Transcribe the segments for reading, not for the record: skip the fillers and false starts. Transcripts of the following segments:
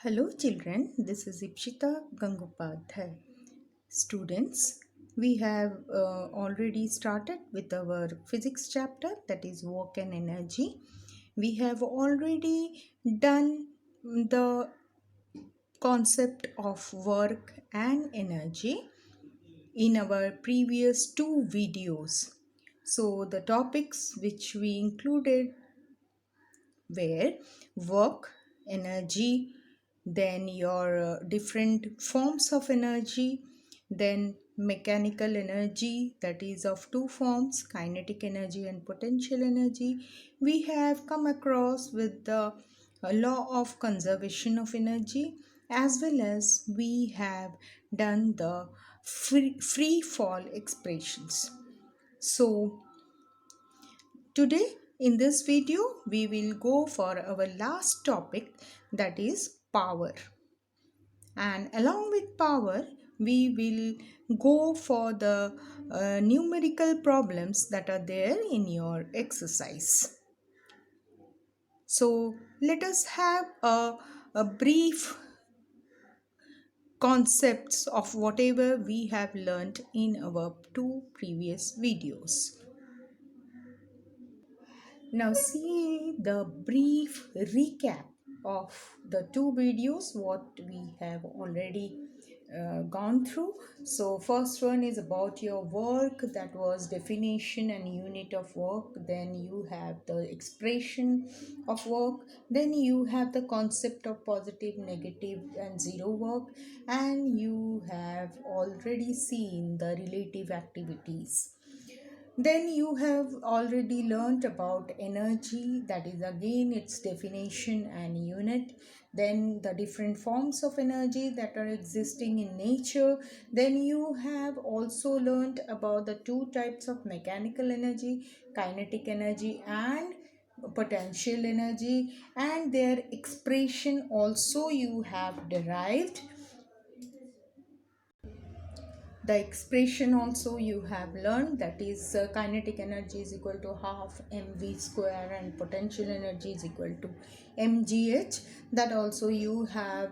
Hello children, this is Ipshita Gangopadhyay. Students, we have already started with our physics chapter, that is work and energy. We have already done the concept of work and energy in our previous two videos. So the topics which we included where work, energy, then your different forms of energy, then mechanical energy, that is of two forms, kinetic energy and potential energy. We have come across with the law of conservation of energy, as well as we have done the free fall expressions. So today in this video we will go for our last topic, that is power, and along with power we will go for the numerical problems that are there in your exercise. So let us have a brief concepts of whatever we have learnt in our two previous videos. Now see the brief recap of the two videos what we have already gone through. So first one is about your work, that was definition and unit of work. Then you have the expression of work. Then you have the concept of positive, negative and zero work. And you have already seen the relative activities. Then you have already learnt about energy, that is again its definition and unit. Then the different forms of energy that are existing in nature. Then you have also learnt about the two types of mechanical energy, kinetic energy and potential energy, and their expression also you have derived. The expression also you have learned, that is kinetic energy is equal to half mv square and potential energy is equal to mgh, that also you have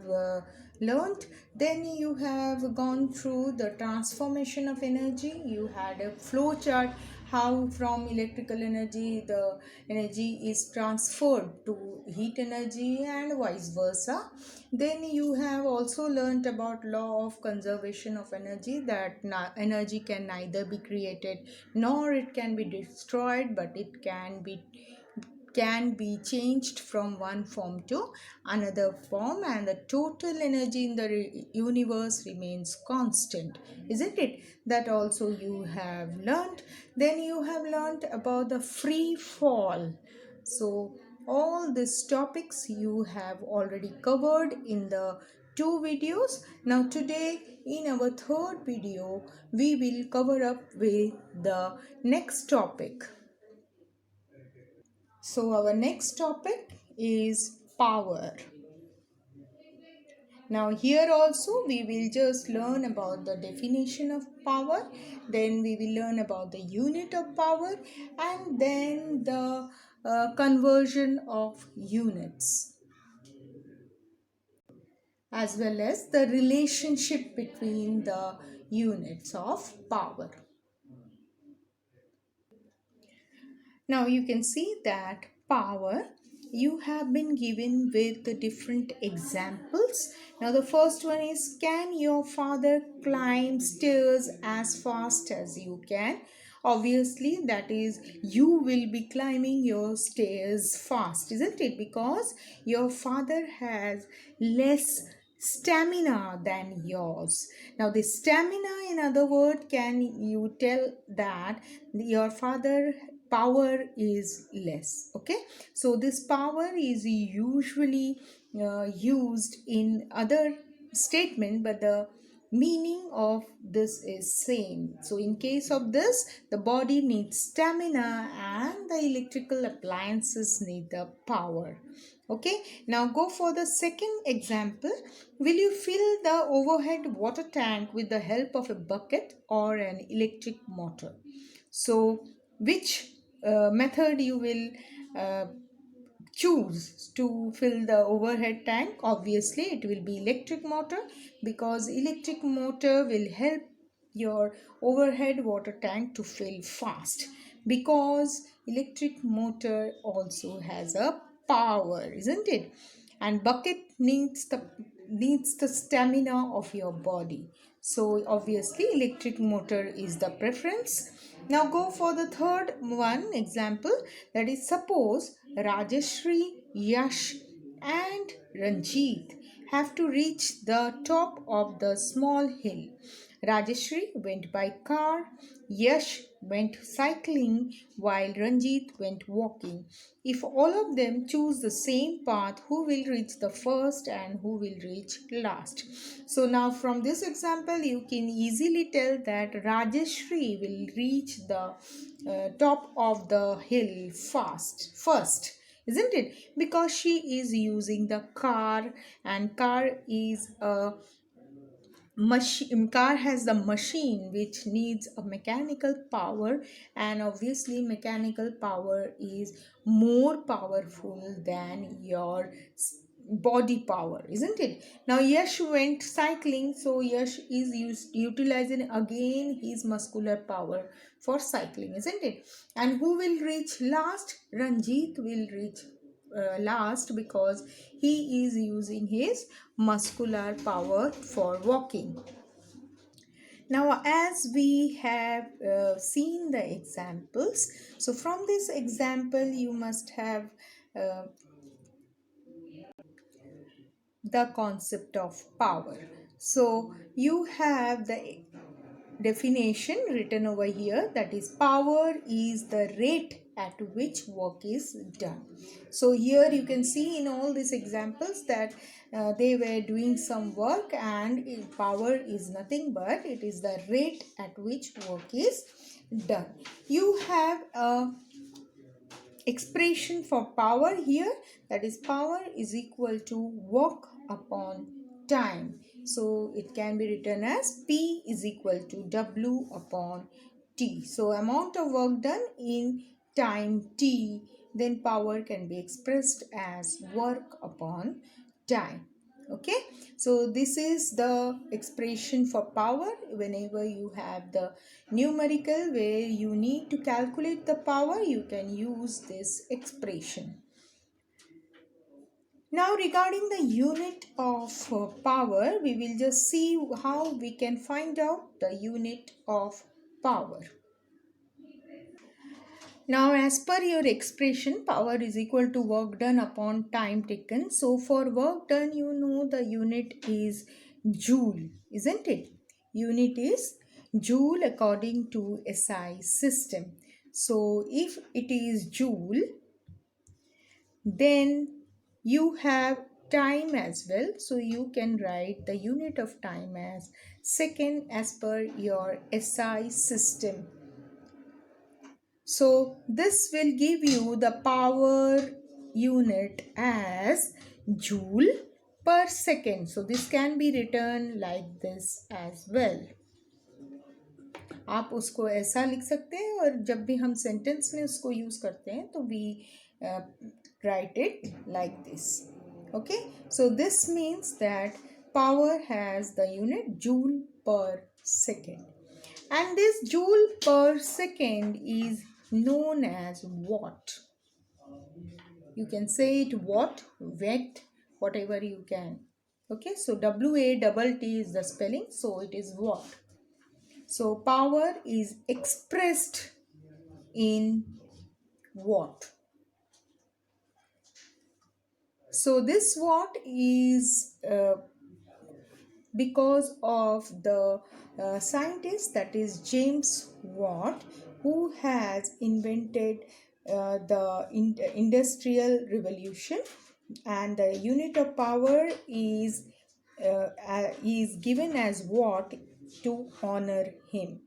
learned. Then you have gone through the transformation of energy. You had a flow chart, how from electrical energy the energy is transferred to heat energy and vice versa. Then you have also learnt about law of conservation of energy, that energy can neither be created nor it can be destroyed, but it can be changed from one form to another form, and the total energy in the universe remains constant, isn't it? That also you have learnt. Then you have learnt about the free fall. So all these topics you have already covered in the two videos. Now today in our third video we will cover up with the next topic. So our next topic is power. Now here also we will just learn about the definition of power, then we will learn about the unit of power, and then the conversion of units, as well as the relationship between the units of power. Now you can see that power you have been given with the different examples. Now the first one is, can your father climb stairs as fast as you can? Obviously that is, you will be climbing your stairs fast, isn't it? Because your father has less stamina than yours. Now the stamina, in other words, can you tell that your father power is less? Okay, so this power is usually used in other statement, but the meaning of this is same. So in case of this, the body needs stamina and the electrical appliances need the power. Okay, now go for the second example. Will you fill the overhead water tank with the help of a bucket or an electric motor? So which method you will uh, choose to fill the overhead tank? Obviously it will be electric motor, because electric motor will help your overhead water tank to fill fast, because electric motor also has a power, isn't it? And bucket needs the stamina of your body, so obviously electric motor is the preference. Now go for the third one example, that is, suppose Rajeshri, Yash and Ranjit have to reach the top of the small hill. Rajeshri went by car, Yash went cycling, while Ranjit went walking. If all of them choose the same path, who will reach the first and who will reach last? So now from this example, you can easily tell that Rajeshri will reach the top of the hill first, isn't it? Because she is using the car, and car is a machine. Car has the machine which needs a mechanical power, and obviously mechanical power is more powerful than your body power, isn't it? Now Yash went cycling, so Yash is utilizing again his muscular power for cycling, isn't it? And who will reach last? Ranjit will reach last, because he is using his muscular power for walking. Now, as we have seen the examples, so from this example, you must have uh, the concept of power. So, you have the definition written over here, that is, power is the rate at which work is done. So here you can see in all these examples that they were doing some work, and power is nothing but it is the rate at which work is done. You have a expression for power here, that is, power is equal to work upon time. So it can be written as P is equal to W upon T. So amount of work done in time T, then power can be expressed as work upon time. Okay, so this is the expression for power. Whenever you have the numerical where you need to calculate the power, you can use this expression. Now regarding the unit of power, we will just see how we can find out the unit of power. Now, as per your expression, power is equal to work done upon time taken. So, for work done, you know the unit is joule, isn't it? Unit is joule according to SI system. So, if it is joule, then you have time as well. So, you can write the unit of time as second as per your SI system. So this will give you the power unit as joule per second. So this can be written like this as well. आप उसको ऐसा लिख सकते हैं, और जब भी हम सेंटेंस में उसको यूज करते हैं तो we write it like this. Okay, so this means that power has the unit joule per second, and this joule per second is known as watt. You can say it watt, watt, whatever you can. Okay, so WATT is the spelling, so it is watt. So power is expressed in watt. So this watt is because of the scientist, that is James Watt, who has invented the industrial revolution, and the unit of power is given as watt to honor him.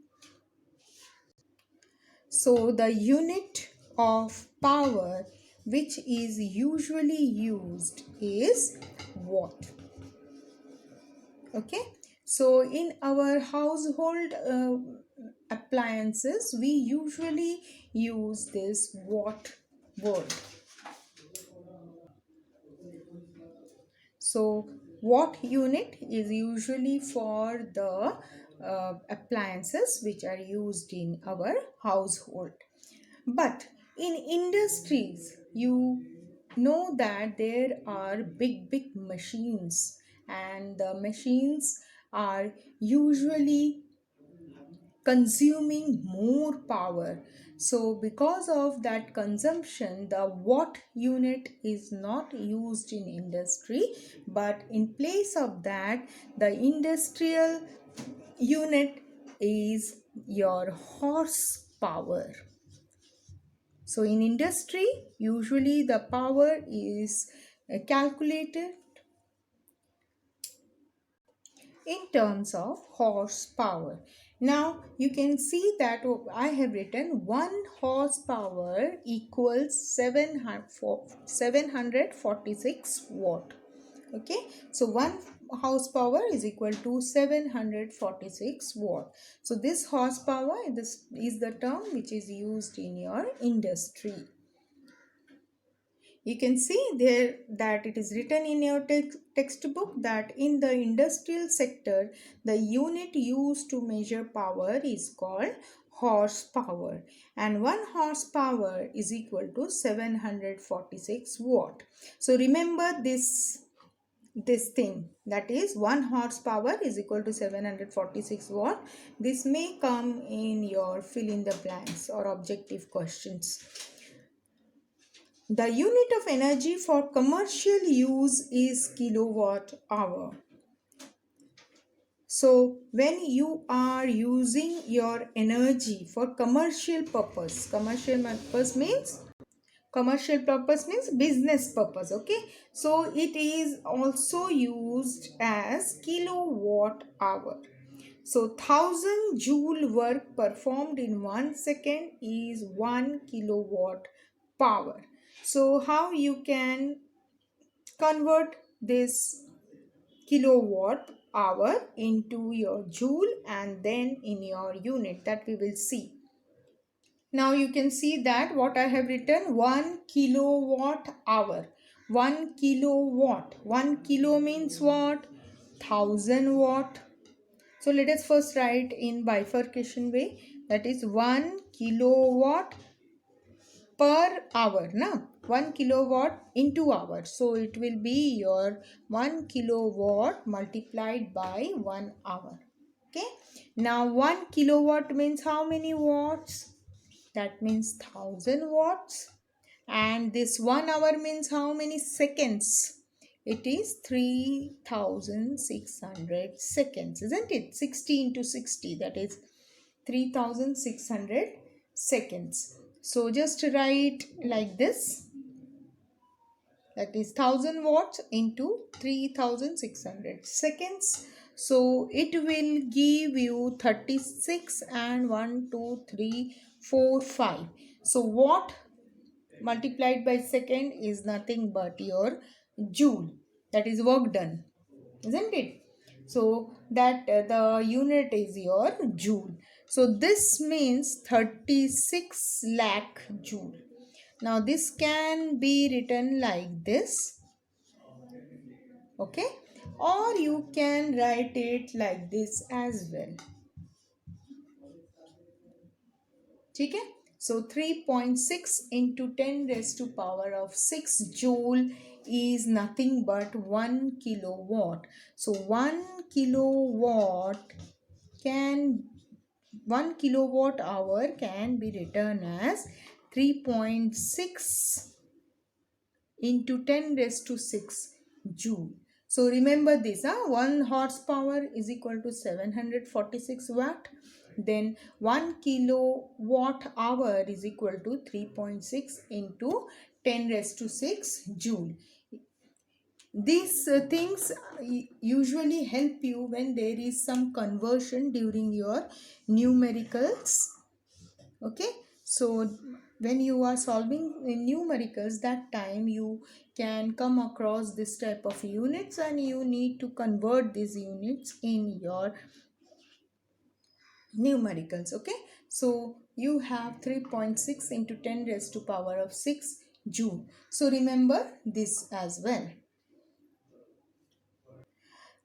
So the unit of power which is usually used is watt. Okay, so in our household appliances, we usually use this watt word. So watt unit is usually for the appliances which are used in our household. But in industries, you know that there are big machines, and the machines are usually consuming more power. So because of that consumption, the watt unit is not used in industry, but in place of that, the industrial unit is your horsepower. So in industry, usually the power is calculated in terms of horsepower. Now you can see that I have written 1 horsepower equals 746 watt. Okay, so 1 horsepower is equal to 746 watt. So this horsepower, this is the term which is used in your industry. You can see there that it is written in your textbook that in the industrial sector, the unit used to measure power is called horsepower, and 1 horsepower is equal to 746 watt. So remember this thing, that is 1 horsepower is equal to 746 watt. This may come in your fill in the blanks or objective questions. The unit of energy for commercial use is kilowatt hour. So when you are using your energy for commercial purpose means business purpose, okay? So it is also used as kilowatt hour. So 1000 joule work performed in 1 second is 1 kilowatt power. So how you can convert this kilowatt hour into your joule and then in your unit, that we will see. Now you can see that what I have written, 1 kilowatt hour. 1 kilowatt. 1 kilo means what? 1000 watt. So let us first write in bifurcation way. That is 1 kilowatt per hour. Na? 1 kilowatt into hour. So it will be your 1 kilowatt multiplied by 1 hour. Okay. Now 1 kilowatt means how many watts? That means 1000 watts. And this 1 hour means how many seconds? It is 3600 seconds, isn't it? 60 into 60, that is 3600 seconds. So just write like this. That is 1000 watts into 3600 seconds. So it will give you 36 and 1, 2, 3, 4, 5. So watt multiplied by second is nothing but your joule. That is work done, isn't it? So that the unit is your joule. So this means 36 lakh joule. Now this can be written like this, okay, or you can write it like this as well. Okay, so 3.6 into 10 raised to power of 6 joule is nothing but 1 kilowatt. So 1 kilowatt can 1 kilowatt hour can be written as 3.6 into 10 raised to 6 joule. So remember this, 1 horsepower is equal to 746 watt. Then 1 kilowatt hour is equal to 3.6 into 10 raised to 6 joule. These things usually help you when there is some conversion during your numericals. Okay, so when you are solving numericals, that time you can come across this type of units and you need to convert these units in your numericals. Okay, so you have 3.6 into 10 raised to power of 6 joule. So remember this as well.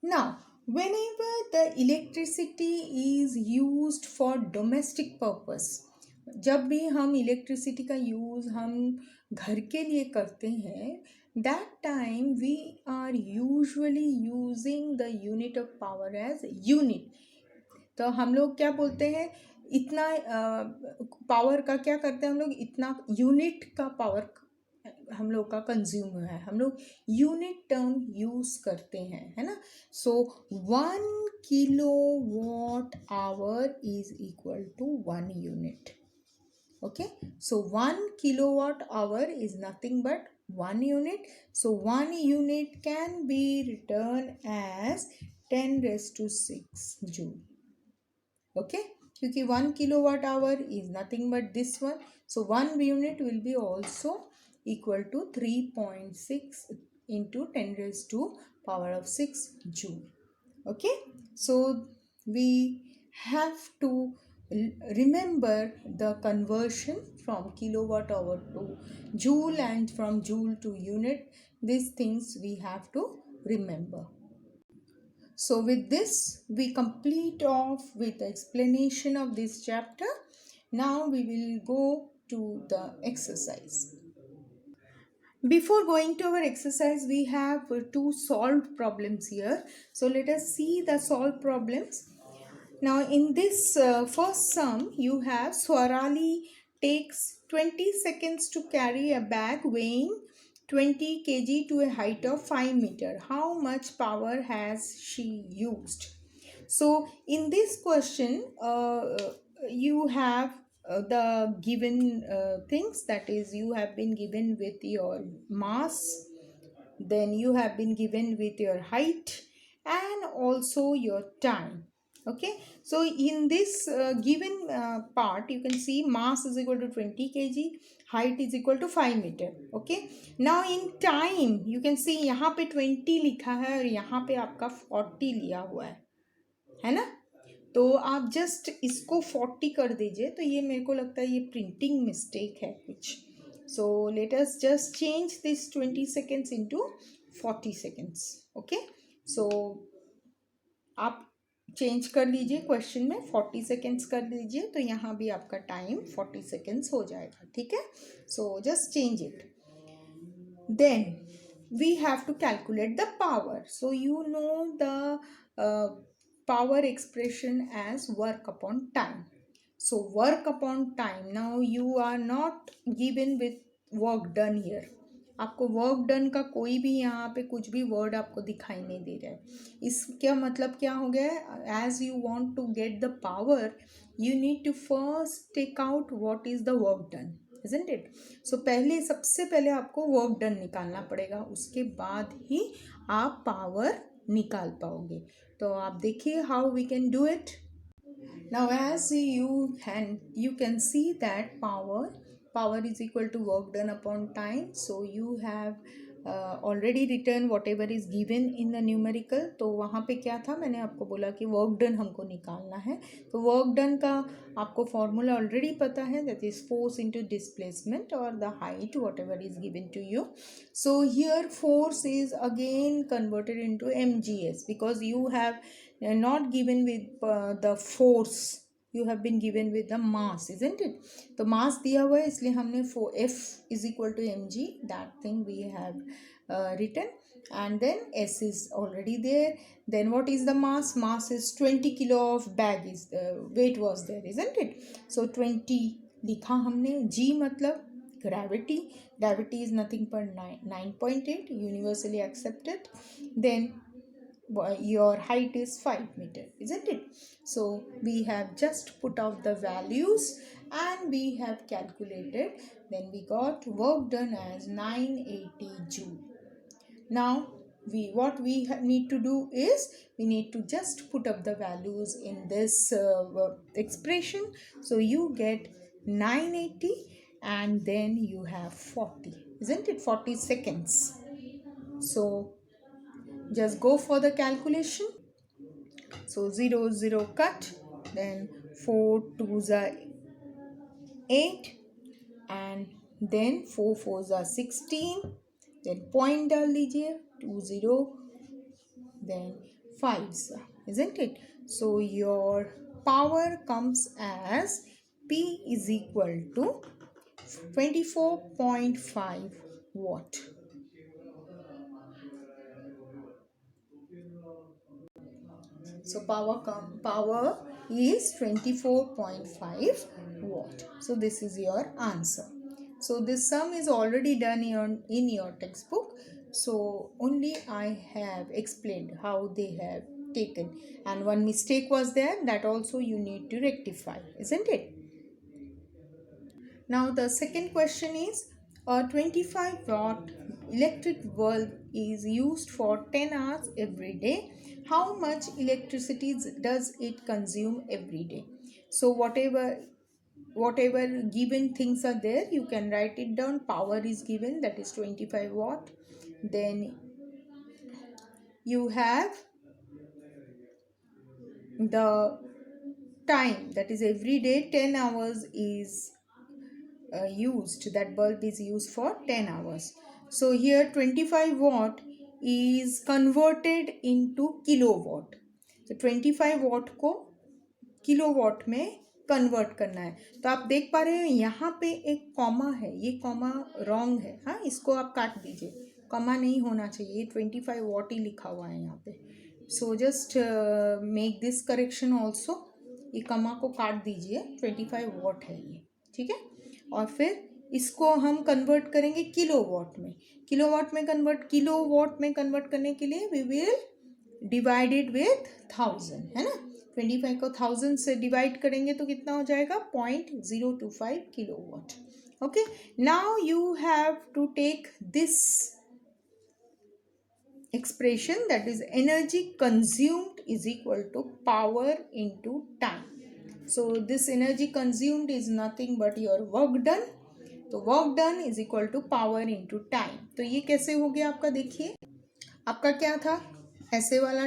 Now, whenever the electricity is used for domestic purpose, जब भी हम electricity का use हम घर के लिए करते हैं, that time we are usually using the unit of power as unit. तो हम लोग क्या बोलते हैं, इतना पावर का क्या करते हैं हम लोग, इतना यूनिट का पावर हम लोग का कंज्यूम है, हम लोग यूनिट टर्म यूज करते हैं, है ना. So 1 kilowatt hour is equal to 1 unit. Okay, so 1 kilowatt hour is nothing but 1 unit. So 1 unit can be written as 10⁻⁶ joule. Okay, क्योंकि 1 kilowatt hour is nothing but this one, so 1 unit will be also equal to 3.6 into 10⁻⁶ joule. Okay, so we have to remember the conversion from kilowatt hour to joule and from joule to unit. These things we have to remember. So with this, we complete off with the explanation of this chapter. Now we will go to the exercise. Before going to our exercise, we have two solved problems here. So let us see the solved problems. Now in this first sum, you have Swarali takes 20 seconds to carry a bag weighing 20 kg to a height of 5 meter. How much power has she used? So in this question, you have the given things, that is, you have been given with your mass, then you have been given with your height and also your time. Okay, so in this given part, you can see mass is equal to 20 kg, height is equal to 5 meter. Okay, now in time you can see यहाँ पे 20 लिखा है और यहाँ पे आपका 40 लिया हुआ है ना. तो आप जस्ट इसको 40 कर दीजिए, तो ये मेरे को लगता है ये प्रिंटिंग मिस्टेक है कुछ. So let us just change this 20 seconds into 40 seconds. Okay, so आप चेंज कर लीजिए, क्वेश्चन में 40 seconds कर दीजिए, तो यहाँ भी आपका टाइम 40 seconds हो जाएगा. ठीक है, so just change it. Then we have to calculate the power. So you know the power expression as work upon time. So work upon time. Now you are not given with work done here. आपको work done का कोई भी यहाँ पे कुछ भी word आपको दिखाई नहीं दे रहा है. इसका मतलब क्या हो गया है, as you want to get the power, you need to first take out what is the work done, isn't it? So पहले सबसे पहले आपको वर्क डन निकालना पड़ेगा, उसके बाद ही आप पावर निकाल पाओगे. तो आप देखिए how we can do it. Now as you can see that power is equal to work done upon time. So you have already written whatever is given in the numerical. तो वहाँ पे क्या था, मैंने आपको बोला कि वर्क डन हमको निकालना है. तो वर्क डन का आपको फॉर्मूला ऑलरेडी पता है, that is force into displacement और the height whatever is given to you. So here force is again converted into mgs because you have not given with the force, you have been given with the mass, isn't it? तो mass दिया हुआ है, इसलिए हमने F is equal to mg, that thing we have written, and then S is already there. Then what is the mass? Mass is 20 kilo of bag is the weight was there, isn't it? So 20 लिखा हमने. G मतलब gravity. Gravity is nothing but 9.8, universally accepted. Then your height is 5 meter, isn't it? So we have just put out the values and we have calculated. Then we got work done as 980 joule. Now what we need to do is we need to just put up the values in this expression. So you get 980 and then you have 40, isn't it? 40 seconds. So just go for the calculation. So 0 0 cut, then 4 2s are 8, and then 4 4s are 16. Then point डाल दीजिए 2 0, then fives, isn't it? So your power comes as P is equal to 24.5 watt. So power is 24.5 watt. So this is your answer. So this sum is already done in your textbook. So only I have explained how they have taken, and one mistake was there, that also you need to rectify, isn't it? Now the second question is, a 25 watt electric bulb is used for 10 hours every day. How much electricity does it consume every day? So whatever given things are there, you can write it down. Power is given, that is 25 watt. Then you have the time, that is every day 10 hours is used, that bulb is used for 10 hours. So here 25 watt is converted into kilowatt. So 25 watt को kilowatt में convert करना है. तो आप देख पा रहे हो यहाँ पे एक कॉमा है, ये कॉमा रॉन्ग है. हाँ, इसको आप काट दीजिए, कॉमा नहीं होना चाहिए, ये 25 वॉट ही लिखा हुआ है यहाँ पे. So just make this correction also. ये कॉमा को काट दीजिए, 25 वॉट है ये, ठीक है. और फिर इसको हम कन्वर्ट करेंगे किलोवाट में. किलोवाट में कन्वर्ट करने के लिए वी विल डिवाइडेड विथ 1000, है ना. 25 को 1000 से डिवाइड करेंगे तो कितना हो जाएगा, 0.025 kilowatt. Okay, now you have to take this expression, that is energy consumed is equal to power into time. So this energy consumed is nothing but your work done. तो work done is equal to power into time. तो ये कैसे हो गया आपका, देखिए आपका क्या था, ऐसे वाला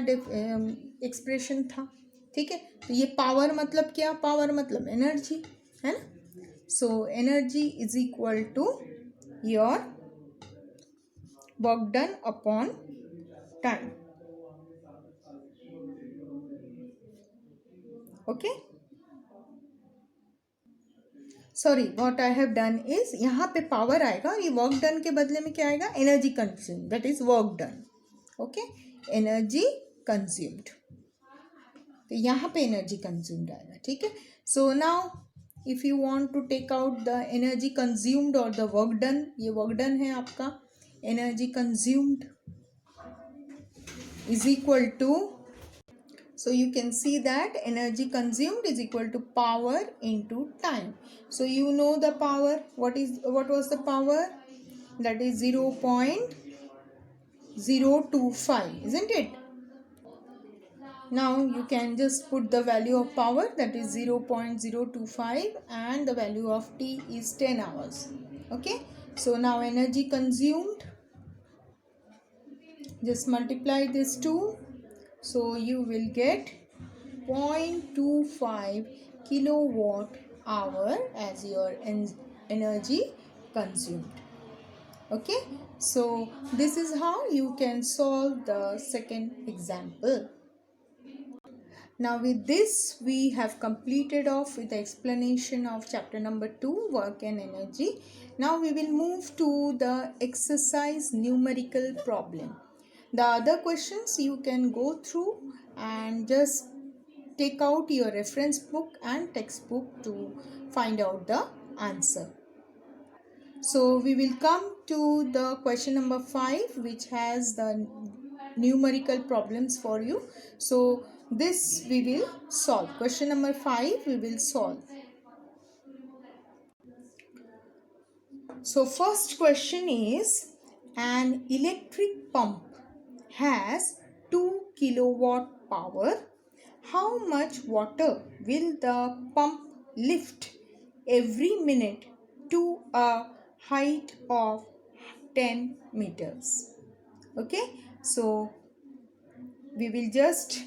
एक्सप्रेशन था, ठीक है. तो ये पावर मतलब क्या, पावर मतलब एनर्जी, है ना. So energy is equal to your work done upon time. Okay, sorry, what I have done is, यहाँ पे पावर आएगा और ये वर्क डन के बदले में क्या आएगा, energy consume, that is work done. Okay, energy consumed, तो यहाँ पे एनर्जी कंज्यूम्ड आएगा, ठीक है. So now if you want to take out the energy consumed और द वर्क डन, ये वर्क डन है आपका, energy consumed is equal to, so you can see that energy consumed is equal to power into time. So you know the power, what was the power, that is 0.025, isn't it. Now you can just put the value of power, that is 0.025, and the value of t is 10 hours. Okay, so now energy consumed, just multiply this two, so you will get 0.25 kilowatt hour as your energy consumed. Okay, so this is how you can solve the second example. Now with this we have completed off with the explanation of chapter number 2, work and energy. Now we will move to the exercise numerical problem. The other questions you can go through and just take out your reference book and textbook to find out the answer. So we will come to the question number 5, which has the numerical problems for you. So this we will solve. Question number 5 we will solve. So first question is, an electric pump has 2 kilowatt power. How much water will the pump lift every minute to a height of 10 meters? Okay, so we will just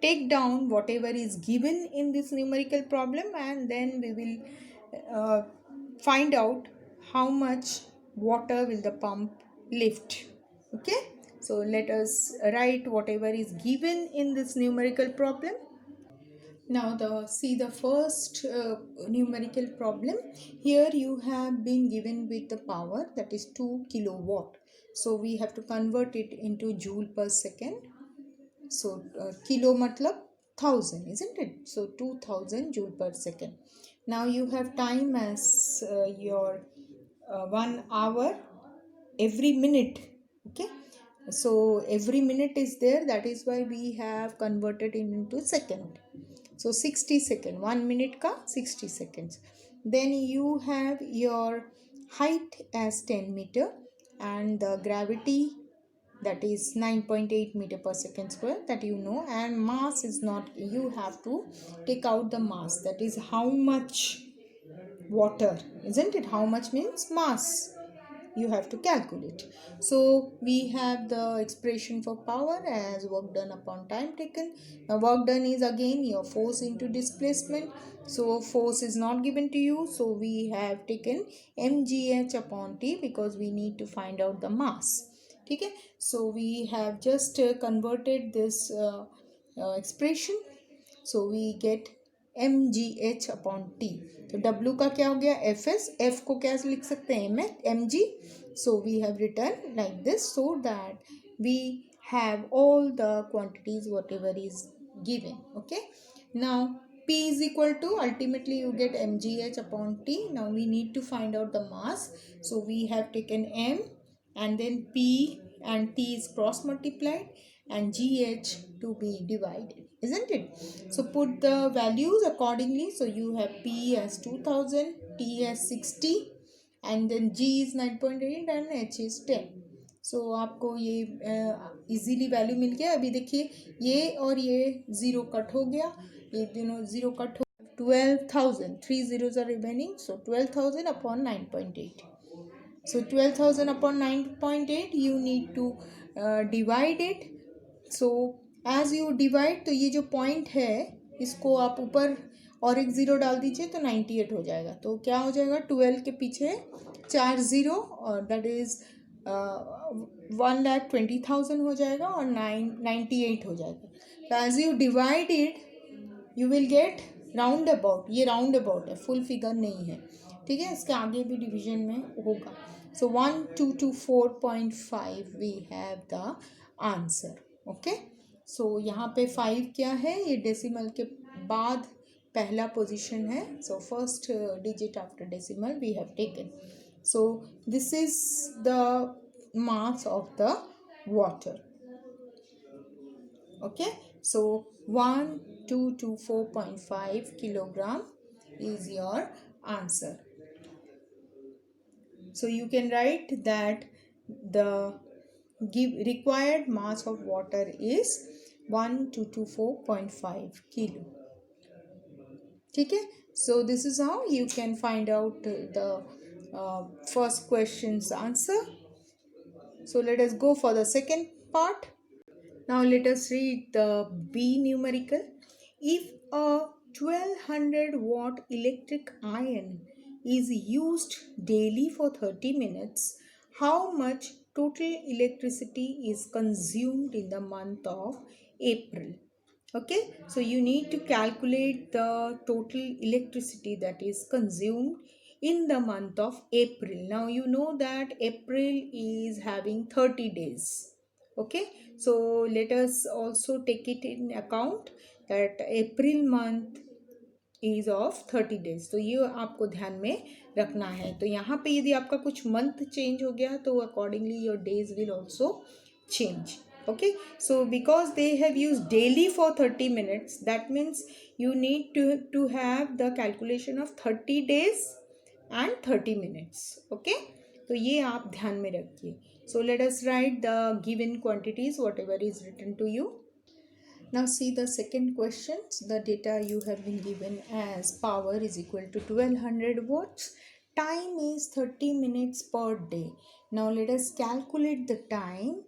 take down whatever is given in this numerical problem, and then we will find out how much water will the pump lift. Okay, So let us write whatever is given in this numerical problem. Now see the first numerical problem. Here you have been given with the power that is 2 kilowatt. So we have to convert it into joule per second. So kilo matlab 1000, isn't it? So 2000 joule per second. Now you have time as your 1 hour every minute. Okay, so every minute is there, that is why we have converted it into second. So 60 second, 1 minute ka 60 seconds. Then you have your height as 10 meter and the gravity, that is 9.8 meter per second square, that you know, and mass is not, you have to take out the mass, that is how much water, isn't it? How much means mass, you have to calculate. So we have the expression for power as work done upon time taken. Now work done is again your force into displacement. So force is not given to you, so we have taken mgh upon t because we need to find out the mass. Okay, so we have just converted this expression. So we get mgh upon t. तो w का क्या हो गया fs, f को क्या लिख सकते हैं mg. So we have written like this so that we have all the quantities whatever is given. Okay, now p is equal to, ultimately you get mgh upon t. Now we need to find out the mass, so we have taken m and then p and t is cross multiplied and gh to be divided, isn't it? So put the values accordingly. So you have p as 2000, t as 60 and then g is 9.8 and h is 10. So आपको ये easily value मिल गया. अभी देखिए ये और ये zero cut हो गया, ये दोनों ज़ीरो कट हो, 12,000, 3 zeros are remaining. So 12,000 upon 9.8. So 12,000 upon 9.8 you need to divide it. So as you divide, तो ये जो पॉइंट है इसको आप ऊपर और एक ज़ीरो डाल दीजिए तो 98 हो जाएगा. तो क्या हो जाएगा, 12 के पीछे 4 ज़ीरो और दैट इज़ 1,20,000 हो जाएगा और 98 हो जाएगा. तो as you divide it you will get round about, ये राउंड अबाउट है, फुल फिगर नहीं है. ठीक है, इसके आगे भी डिवीजन में होगा. So 1224.5 we have the answer. Okay, so यहाँ पे 5 क्या है, ये डेसिमल के बाद पहला पोजीशन है. So first digit after decimal we have taken. So this is the mass of the water. Okay, so 1224.5 kilogram is your answer. So you can write that the required mass of water is 1224.5 kilo. Okay, so this is how you can find out the first question's answer. So let us go for the second part. Now let us read the B numerical. If a 1200 watt electric iron is used daily for 30 minutes, how much total electricity is consumed in the month of April? Okay, so you need to calculate the total electricity that is consumed in the month of April. Now you know that April is having 30 days. Okay, so let us also take it in account that April month is of 30 days. तो ये आपको ध्यान में रखना है. तो यहाँ पे यदि आपका कुछ मंथ चेंज हो गया तो accordingly your days will also change. Okay, so because they have used daily for 30 minutes, that means you need to have the calculation of 30 days and 30 minutes. Okay, तो ये आप ध्यान में रखिए. So let us write the given quantities whatever is written to you. Now see the second question. The data you have been given as power is equal to 1200 watts. Time is 30 minutes per day. Now let us calculate the time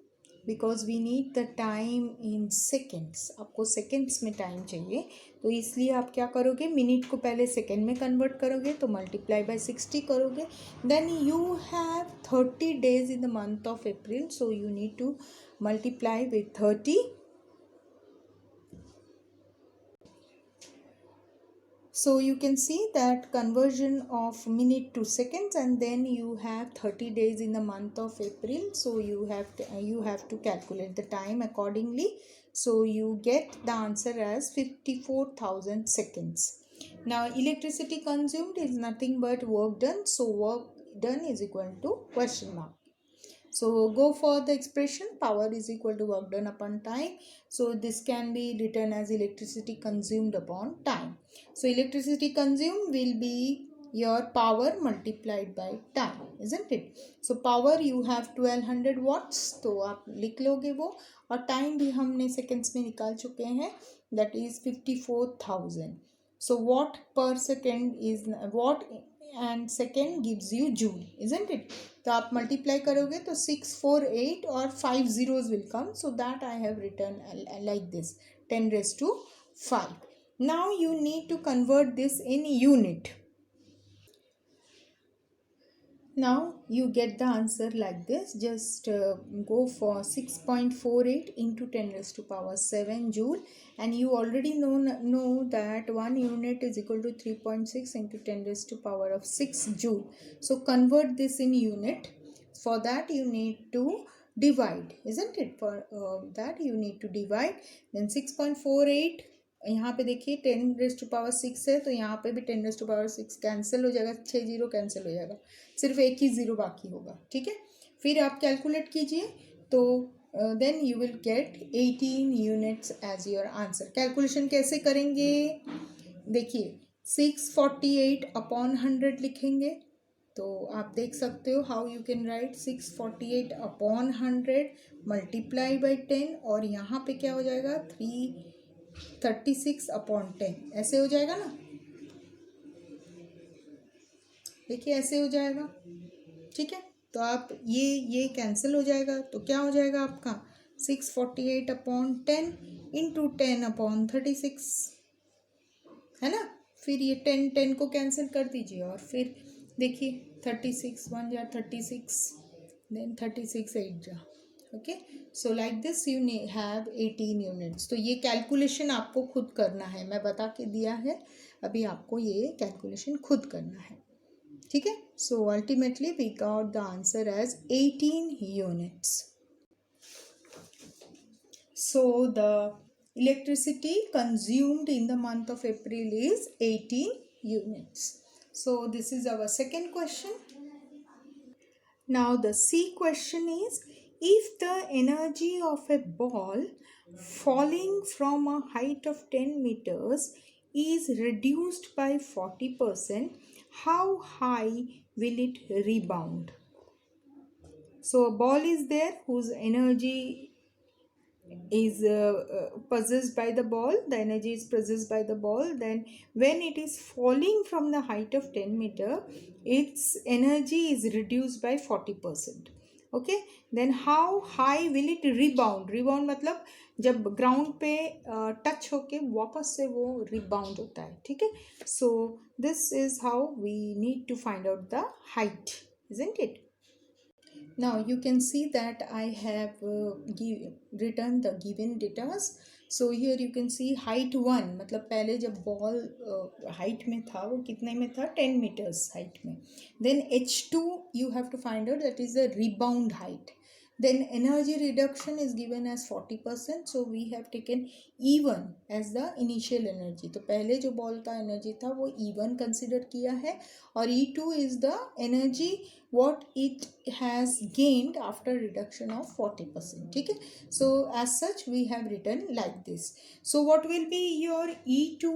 because we need the time in seconds, आपको seconds में time चाहिए, तो इसलिए आप क्या करोगे, minute को पहले सेकेंड में कन्वर्ट करोगे तो मल्टीप्लाई बाय 60 करोगे, then you have 30 days in the month of April, so you need to multiply with 30. So you can see that conversion of minute to seconds, and then you have 30 days in the month of April. So you have to calculate the time accordingly. So you get the answer as 54,000 seconds. Now electricity consumed is nothing but work done. So work done is equal to question mark. So go for the expression power is equal to work done upon time. So this can be written as electricity consumed upon time. So electricity consumed will be your power multiplied by time, isn't it? So power you have 1200 watts, तो आप लिख लोगे वो, और time भी हमने seconds में निकाल चुके हैं, that is 54,000. So watt per second is watt and second gives you joule, isn't it? तो आप मल्टीप्लाई करोगे तो 648 और 5 zeros will come, so that I have written like this, 10 raised to 5. Now you need to convert this in unit. Now you get the answer like this. Just go for 6.48 into 10 raised to power 7 joule, and you already know that 1 unit is equal to 3.6 into 10 raised to power of 6 joule. So convert this in unit. For that you need to divide, isn't it? For that you need to divide. Then 6.48, यहाँ पे देखिए 10 rest to power 6 है, तो यहाँ पे भी 10 rest to power 6 cancel हो जाएगा, 6 जीरो कैंसिल हो जाएगा, सिर्फ एक ही ज़ीरो बाकी होगा, ठीक है। फिर आप कैलकुलेट कीजिए, तो then you will get 18 units as your answer. Calculation कैसे करेंगे, देखिए 648 अपॉन 100 लिखेंगे, तो आप देख सकते हो how you can write 648 upon 100 multiply by 10, और यहाँ पे क्या हो जाएगा 336 अपॉन 10, ऐसे हो जाएगा ना, देखिए ऐसे हो जाएगा, ठीक है। तो आप ये कैंसिल हो जाएगा, तो क्या हो जाएगा आपका 648 अपॉन 10 इंटू 10 अपॉन 36, है ना। फिर ये 10 को कैंसिल कर दीजिए, और फिर देखिए 36 1 जा 36, देन 36 8 जा, okay. So like this you have 18 units. तो ये कैलकुलेशन आपको खुद करना है, मैं बता के दिया है, अभी आपको ये कैलकुलेशन खुद करना है, ठीक है। So ultimately we got the answer as 18 units. So the electricity consumed in the month of April is 18 units. So this is our second question. Now the C question is, if the energy of a ball falling from a height of 10 meters is reduced by 40%, how high will it rebound? So a ball is there whose energy is possessed by the ball, the energy is possessed by the ball, then when it is falling from the height of 10 meter, its energy is reduced by 40%, okay। then how high will it rebound? Rebound मतलब जब ground पे touch होके वापस से वो rebound होता है, ठीक है। So this is how we need to find out the height, isn't it? Now you can see that I have written the given datas. So here you can see height 1, मतलब पहले जब ball height में था वो कितने में था 10 meters height में। then h2 you have to find out, that is the rebound height. then energy reduction is given as 40%, so we have taken E1 as the initial energy. तो पहले जो बॉल का एनर्जी था वो E1 consider किया है, और E2 is the energy what it has gained after reduction of 40%, ठीक है। so as such we have written like this. so what will be your E2?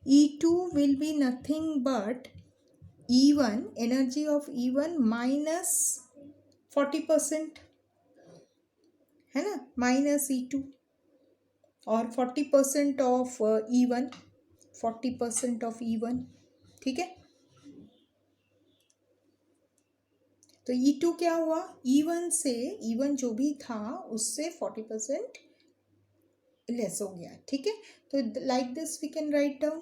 E2 will be nothing but E1, energy of E1 minus 40%, है ना, minus E2, और 40% of E1, 40% of E1, ठीक है। तो E2 क्या हुआ, E1 से, E1 जो भी था उससे 40% लेस हो गया, ठीक है। तो like this we can write down.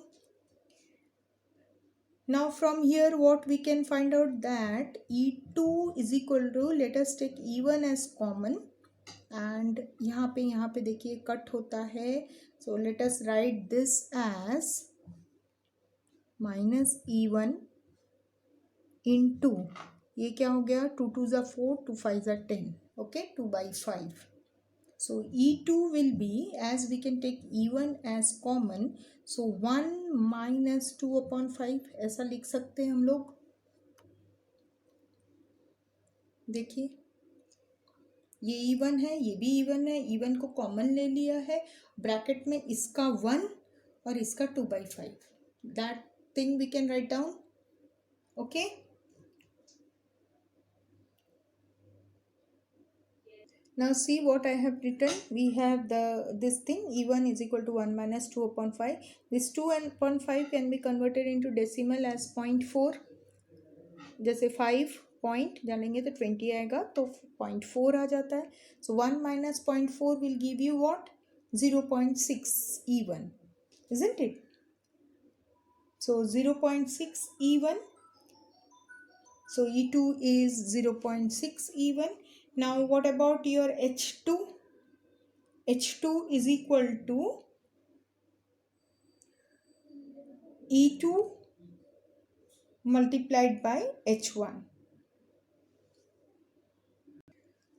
Now from here what we can find out that E2 is equal to, let us take E1 as common, and यहाँ पे देखिए कट होता है, so let us write this as minus E1 into, ये क्या हो गया, 2 2 ज़ा 4, 2 5 ज़ा 10, okay, 2/5. So E2 will be, as we can take E1 as common, so 1 minus 2/5 ऐसा लिख सकते हैं हम लोग. देखिए ये E1 है, ये भी E1 है, E1 को कॉमन ले लिया है, ब्रैकेट में इसका 1 और इसका 2/5, that thing we can write down. Okay, now see what I have written. We have this thing, E1 is equal to 1 minus 2/5. This 2/5 can be converted into decimal as 0.4. जैसे 5 point डालेंगे तो 20 आएगा, तो 0.4 आ जाता है. सो 1 minus 0.4 will give you what, 0.6 E1, isn't it? So 0.6 E1. So E2 is 0.6 E1. Now what about your H2? H2 is equal to E2 multiplied by H1.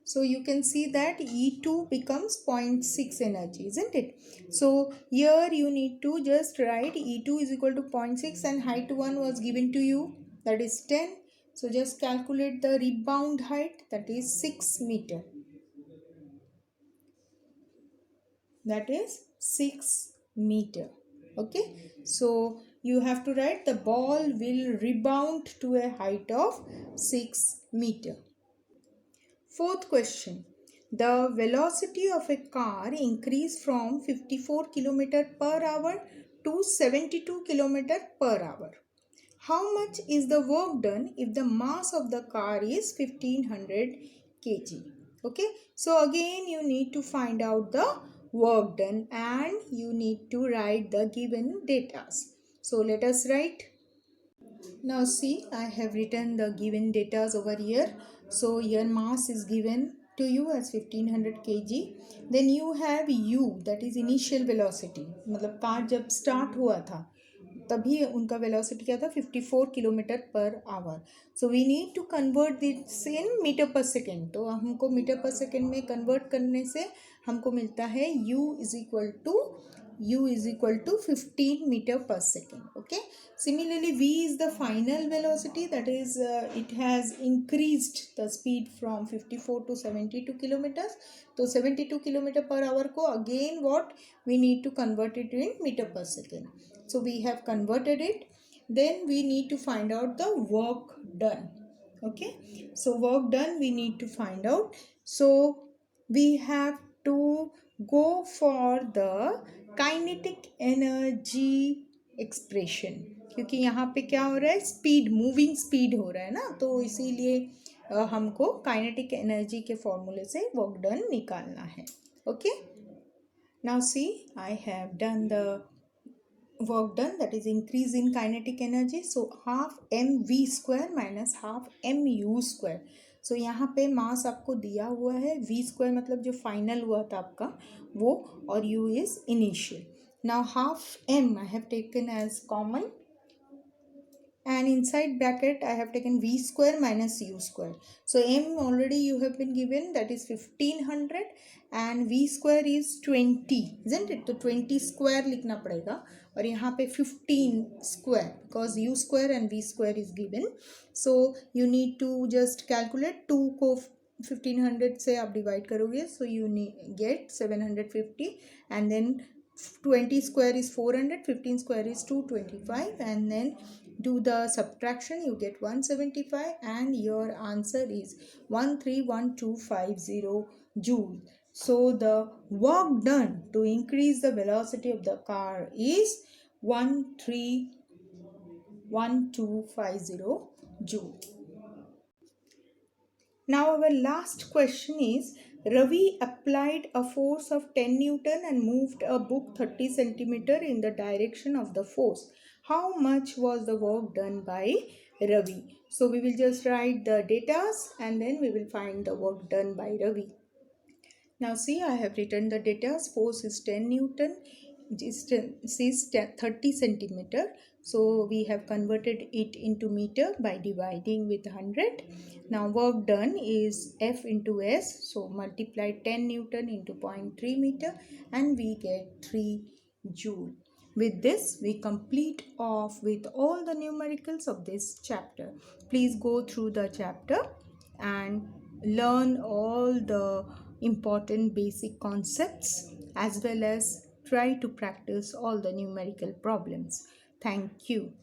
So you can see that E2 becomes 0.6 energy, isn't it? So here you need to just write E2 is equal to 0.6 and height 1 was given to you, that is 10. So just calculate the rebound height, that is 6 meter. That is 6 meter. Okay. So you have to write the ball will rebound to a height of 6 meter. Fourth question. The velocity of a car increased from 54 km per hour to 72 km per hour. How much is the work done if the mass of the car is 1500 kg? Okay. So again you need to find out the work done and you need to write the given data. So let us write. Now see, I have written the given data over here. So your mass is given to you as 1500 kg. Then you have u, that is initial velocity. मतलब car जब start हुआ था तभी उनका velocity क्या था, 54 kilometre per hour. So we need to convert this in metre per second. तो हमको मीटर पर सेकेंड में कन्वर्ट करने से हमको मिलता है u is equal to 15 meter per second. Okay. Similarly, v is the final velocity, that is it has increased the speed from 54 to 72 kilometers. So 72 kilometer per hour ko again what we need to convert it in meter per second. So we have converted it. Then we need to find out the work done. Okay. So work done we need to find out. So we have to go for the kinetic energy expression, क्योंकि यहाँ पे क्या हो रहा है, speed, moving speed हो रहा है ना, तो इसीलिए हमको काइनेटिक एनर्जी के फॉर्मूले से वर्क डन निकालना है. Okay. Now see, I have done the work done, that is increase in kinetic energy. So half mv square minus half mu square. So यहाँ पे मास आपको दिया हुआ है, v स्क्वायर मतलब जो फाइनल हुआ था आपका वो, और u is initial. Now half m I have taken as common, and inside bracket I have taken v square minus u square. So m already you have been given, that is 1500, and v square is 20, isn't it? तो 20 square लिखना पड़ेगा, और यहाँ पे 15 square because u square and v square is given. So you need to just calculate 2 को 1500 से आप divide करोगे, so you get 750, and then 20 square is 400, 15 square is 225, and then do the subtraction, you get 175, and your answer is 131250 joule. So the work done to increase the velocity of the car is 131250 joule. Now our last question is, Ravi applied a force of 10 newton and moved a book 30 centimeter in the direction of the force. How much was the work done by Ravi? So we will just write the datas and then we will find the work done by Ravi. Now see, I have written the data. Force is 10 Newton, distance is 30 centimeter. So we have converted it into meter by dividing with 100. Now work done is F into S. So multiply 10 Newton into 0.3 meter and we get 3 joule. With this, we complete off with all the numericals of this chapter. Please go through the chapter and learn all the important basic concepts as well as try to practice all the numerical problems. Thank you.